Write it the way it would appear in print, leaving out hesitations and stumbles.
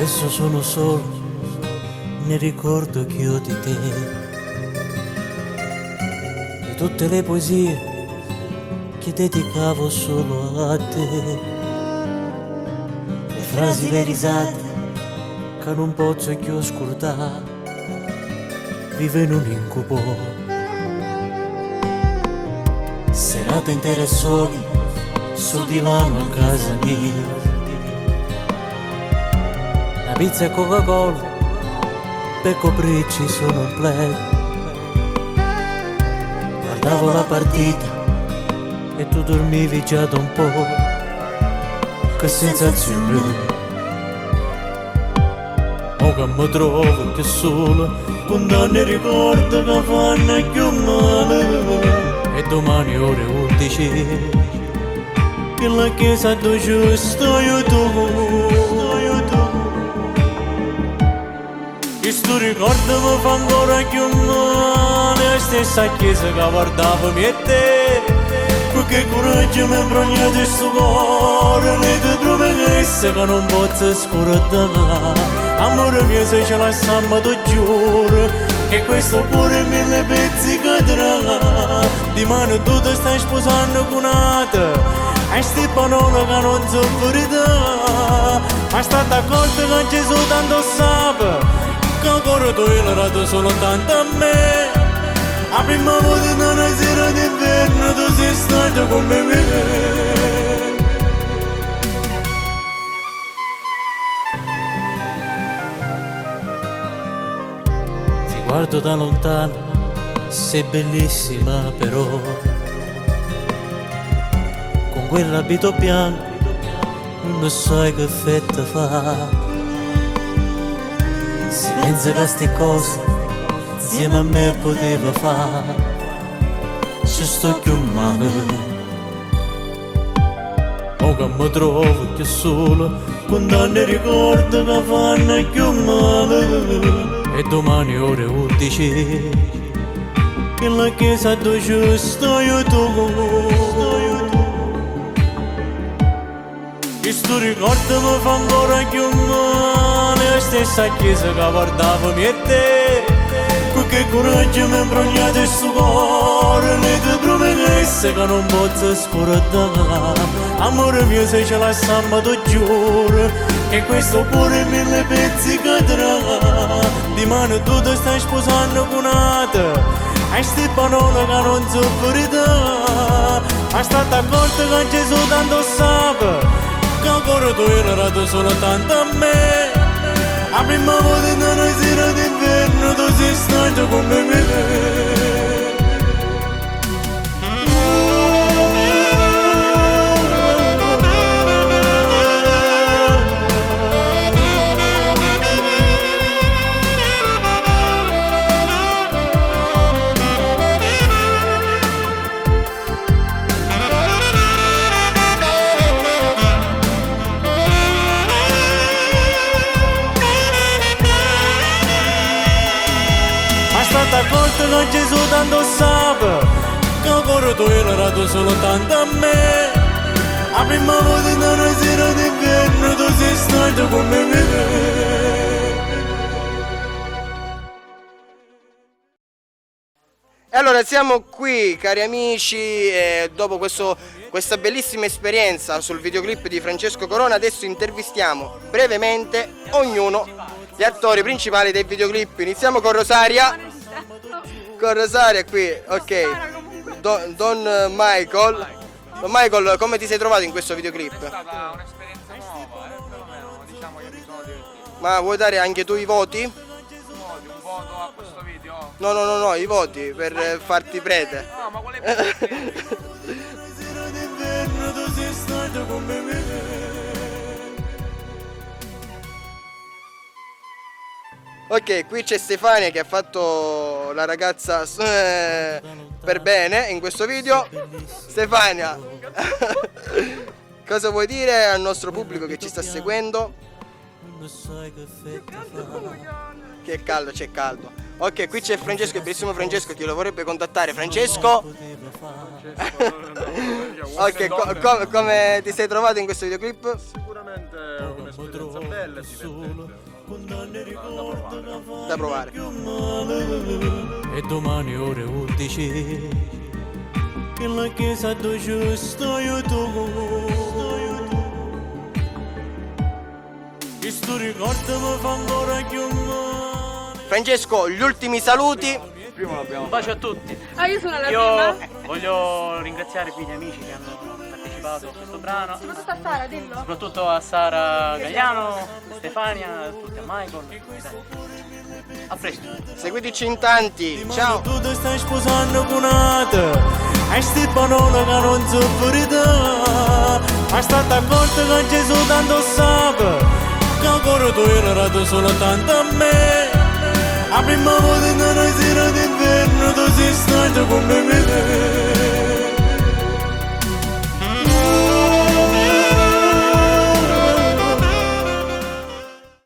Adesso sono solo nel ricordo che ho di te, di tutte le poesie che dedicavo solo a te, le frasi, le risate che non posso più scordare, vivo in un incubo, serate intere soli sul divano a casa mia, la pizza e Coca-Cola per coprirci sono un play. Guardavo la partita e tu dormivi già da un po'. Che sensazione! Mo che mi trovo che solo, con danni ricordo che fanno più male. E domani ore 11, che la chiesa dove sto io tu. Questo ricordo mi fa ancora più male, la stessa chiesa che guardavo me e te. Perché coraggio mi imbrogna di sto cuore, le tue promesse che non posso scordare. Amore mio, se ce la stiamo, ti giuro che questo cuore in mille pezzi cadrà. Di mano tu ti stai sposando con un'altra, e sti parole che non so verità. Ma state accorto che Gesù tanto sa che ancora tu hai dato solo tanto a me. La prima volta in una sera d'inverno tu sei stato come me. Ti guardo da lontano, sei bellissima però, con quell'abito bianco non sai che effetto fa. Si pensa che ste cose insieme a me poteva fare, ci sto più male. O che mi trovo più solo, con danni ricordo che fanno più male. E domani ore 11, che la chiesa dove sto io tu. Questo ricordo mi fa ancora più male, la stessa chiesa che guardavo me e te. Perché coraggio mi imbrogna di sto cuore, le tue promesse che non posso scordare. Amore mio, se ce la stiamo, ti giuro che questo cuore in mille pezzi cadrà. Di mano tu ti stai sposando con un'altra, e sti parole che non so verità. Ma state accorto che Gesù tanto sa che ancora tu hai dato solo tanto a me. La prima volta in una sera d'inverno tu sei stato come me. Accorto che Gesù tanto sa che ancora tu hai dato solo tanto a me. La prima volta in una sera d'inverno tu sei stato come me. E allora siamo qui, cari amici, e dopo questa bellissima esperienza sul videoclip di Francesco Corona, adesso intervistiamo brevemente ognuno gli attori principali del videoclip. Iniziamo con Rosaria. Con Rosaria qui, ok. Don Michael. Don Michael, come ti sei trovato in questo videoclip? È stata un'esperienza nuova, perlomeno diciamo gli episodi. Ma vuoi dare anche tu i voti? Un voto a questo video? No, i voti per farti prete. No, ma quale Ok, qui c'è Stefania che ha fatto la ragazza per bene in questo video. Stefania, cosa vuoi dire al nostro pubblico che ci sta seguendo? Che caldo, c'è caldo. Ok, qui c'è Francesco, il bellissimo Francesco, chi lo vorrebbe contattare? Francesco? Ok, come ti sei trovato in questo videoclip? Sicuramente sicuramente un'esperienza bella e divertente. Da provare. E domani ore 11 in la chiesa dove giusto io tu. Questo ricordo mi fa ancora chiamare. Francesco, gli ultimi saluti. Prima l'abbiamo Un bacio a tutti. Ah, io sono la Io prima. voglio ringraziare qui gli amici che hanno partecipato a questo brano, Soprattutto a Sara, dillo. soprattutto a Sara Gagliano, Stefania, a tutti, a Michael. A presto. Seguiteci in tanti. Ciao. Tu ti stai sposando con un'altra. Hai sti parole che non so verità. Ma state accorto che Gesù tanto sa che ancora tu eri dato soltanto a me. La prima volta in una sera d'inverno tu sei stato come me.